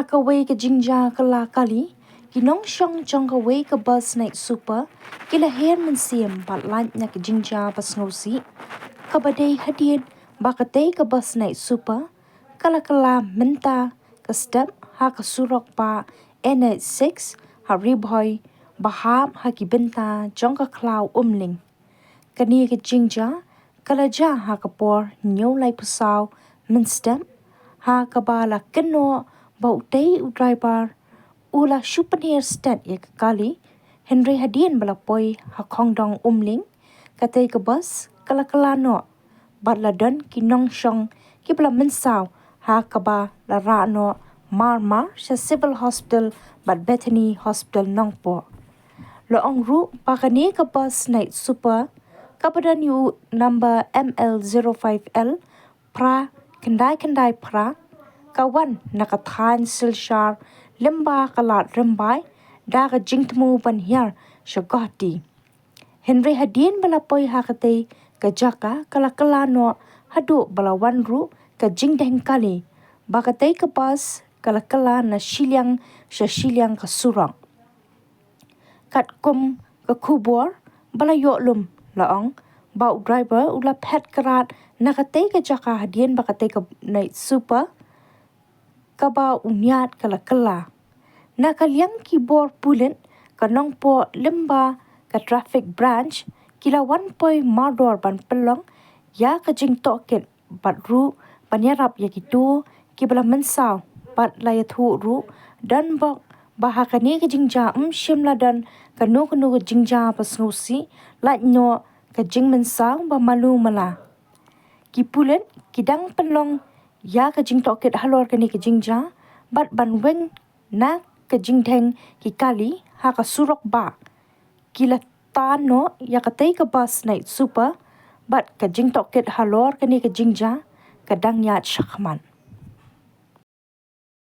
hakaway ka jingja kala kali kinong shong chong kaway ka bus night super kila her man siem bat lant na ka jingja pas ngosi kabadai hadien bakatay ka bus night super kala menta ka step ha ka surok pa N86 ha riboy baham ha ki benta chong ka klau umling kani ka jingja kala ja ha ka por nyo lai pusaw min step ha ka bala keno bau tei u Dribar ula shupanir stat ya kali Henry hadien balapoi ha kongdong umling katay ka bus kala no batladon kinong shong kibla mensaw ha kaba la ra no mar sa civil hospital bat Bethany hospital Mawphor loong ru pakani ka bus night super kapadan yu number ML05L pra kendai pra kawan nakathan silshar lemba kalat rembai daga jingtmu ban hiar shagati Henry hadien balapoi hakate kajaka kala no hadu balawan ru ka jingdeng kali bakatay ka bus kala na silyang ka surang katkum ka kubor balayo lum laong bau driver ula pet karat nakatay ka jaka hadien bakatay ka night super kaba unyat kala nakalyang kibor pulen kanong po lemba ka traffic branch kila 1 Mawphor ban pelong ya ka jing token bat ru banyarap ya gitu kibala mensaw bat layat hu ru dan bok bahakani ka jingja shimla dan kanu ka jingja pas ngusi lat no ka jing mensaw ba malu mala kipulen kidang pelong ya ka jing toket halor kani ka jingja bat ban weng na ka jingdeng ki kali ha ka surok ba kila tano ya katay ka bus night super bat ka jing toket halor kani ka jingja kadang yat shakman